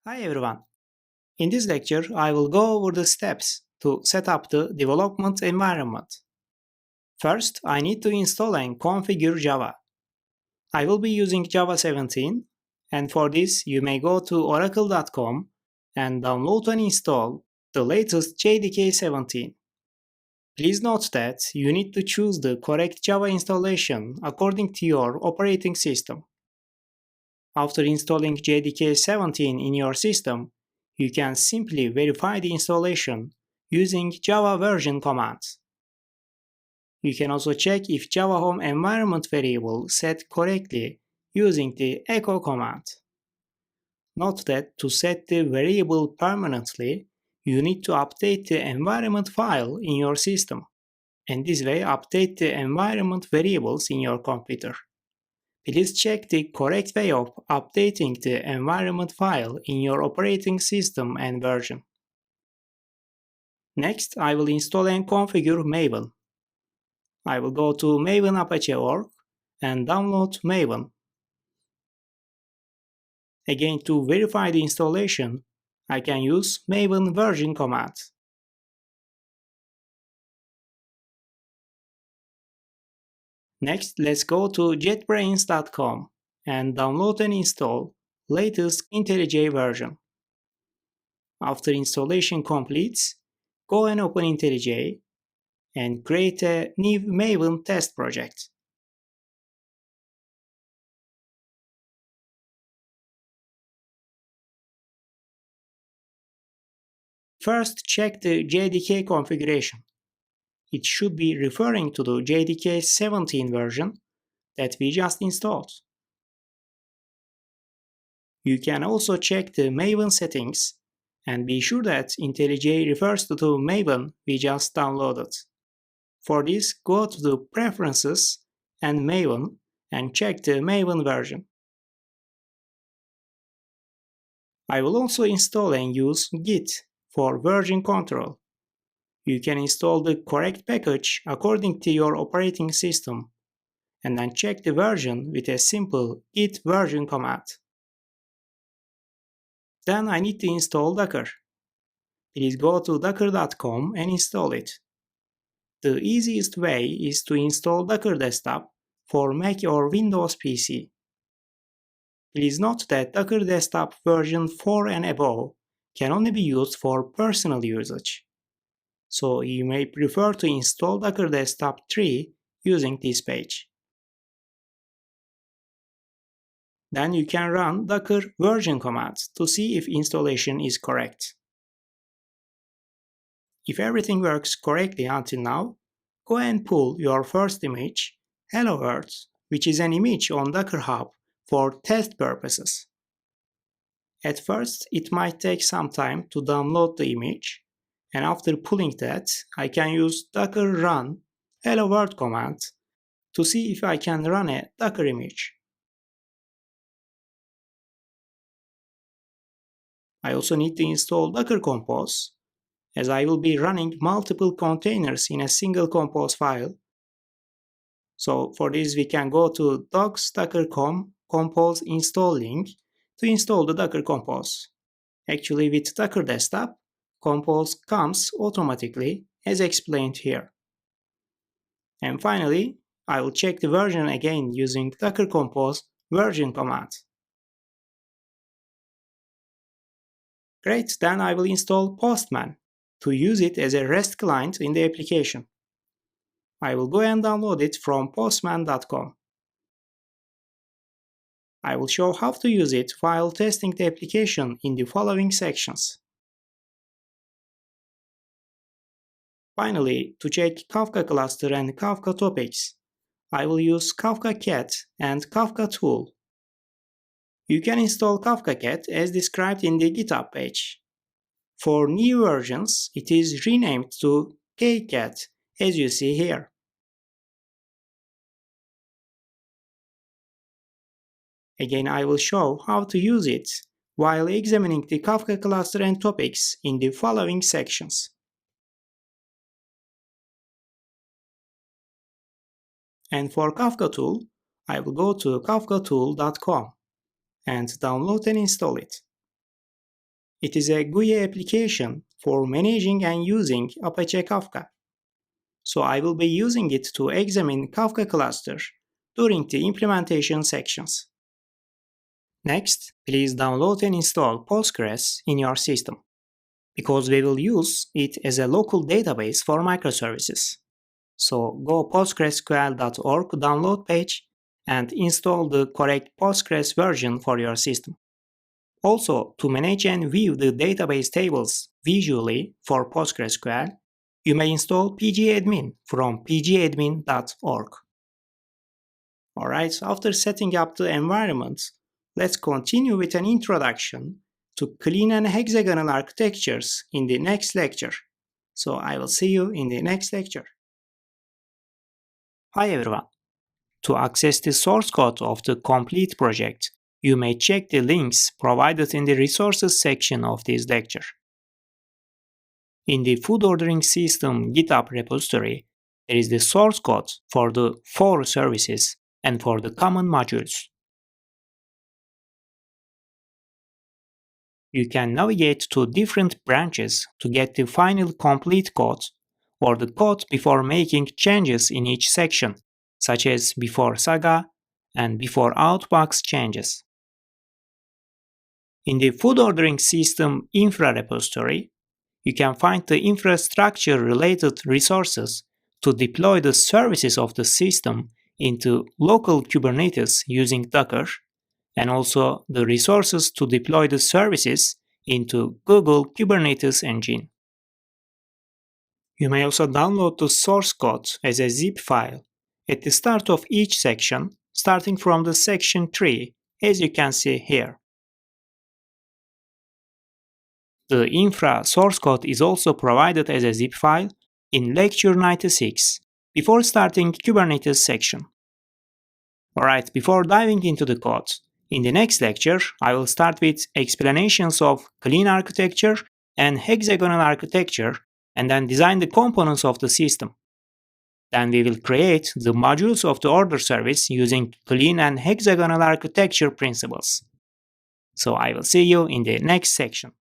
Hi everyone. In this lecture, I will go over the steps to set up the development environment. First, I need to install and configure Java. I will be using Java 17, and for this you may go to oracle.com and download and install the latest JDK 17. Please note that you need to choose the correct Java installation according to your operating system. After installing JDK 17 in your system, you can simply verify the installation using Java version commands. You can also check if Java Home environment variable set correctly using the echo command. Note that to set the variable permanently, you need to update the environment file in your system, and this way update the environment variables in your computer. Please check the correct way of updating the environment file in your operating system and version. Next, I will install and configure Maven. I will go to Maven Apache org and download Maven. Again, to verify the installation, I can use Maven version command. Next, let's go to jetbrains.com and download and install latest IntelliJ version. After installation completes, go and open IntelliJ and create a new Maven test project. First, check the JDK configuration. It should be referring to the JDK 17 version that we just installed. You can also check the Maven settings and be sure that IntelliJ refers to the Maven we just downloaded. For this, go to the Preferences and Maven and check the Maven version. I will also install and use Git for version control. You can install the correct package according to your operating system, and then check the version with a simple git version command. Then I need to install Docker. Please go to docker.com and install it. The easiest way is to install Docker Desktop for Mac or Windows PC. Please note that Docker Desktop version 4 and above can only be used for personal usage. So you may prefer to install Docker Desktop 3 using this page. Then you can run Docker version commands to see if installation is correct. If everything works correctly until now, go and pull your first image, Hello World, which is an image on Docker Hub for test purposes. At first, it might take some time to download the image, and after pulling that, I can use docker run hello world command to see if I can run a Docker image. I also need to install Docker Compose, as I will be running multiple containers in a single Compose file. So for this we can go to docs.docker.com compose install link to install the Docker Compose. Actually with Docker Desktop, Compose comes automatically as explained here. And finally, I will check the version again using Docker Compose version command. Great, then I will install Postman to use it as a REST client in the application. I will go and download it from postman.com. I will show how to use it while testing the application in the following sections. Finally, to check Kafka cluster and Kafka topics, I will use Kafka Cat and Kafka tool. You can install Kafka Cat as described in the GitHub page. For new versions, it is renamed to KCat, as you see here. Again, I will show how to use it while examining the Kafka cluster and topics in the following sections. And for Kafka tool, I will go to kafkatool.com and download and install it. It is a GUI application for managing and using Apache Kafka. So I will be using it to examine Kafka cluster during the implementation sections. Next, please download and install Postgres in your system, because we will use it as a local database for microservices. So go postgresql.org download page and install the correct Postgres version for your system. Also, to manage and view the database tables visually for PostgreSQL, you may install pgadmin from pgadmin.org. Alright, after setting up the environment, let's continue with an introduction to clean and hexagonal architectures in the next lecture. So I will see you in the next lecture. Hi everyone. To access the source code of the complete project, you may check the links provided in the resources section of this lecture. In the food ordering system GitHub repository, there is the source code for the 4 services and for the common modules. You can navigate to different branches to get the final complete code or the code before making changes in each section, such as before Saga and before Outbox changes. In the food ordering system infra repository, you can find the infrastructure-related resources to deploy the services of the system into local Kubernetes using Docker, and also the resources to deploy the services into Google Kubernetes Engine. You may also download the source code as a zip file at the start of each section, starting from the section 3, as you can see here. The infra source code is also provided as a zip file in lecture 96, before starting Kubernetes section. Alright, before diving into the code, in the next lecture, I will start with explanations of clean architecture and hexagonal architecture, and then design the components of the system. Then we will create the modules of the order service using clean and hexagonal architecture principles. So I will see you in the next section.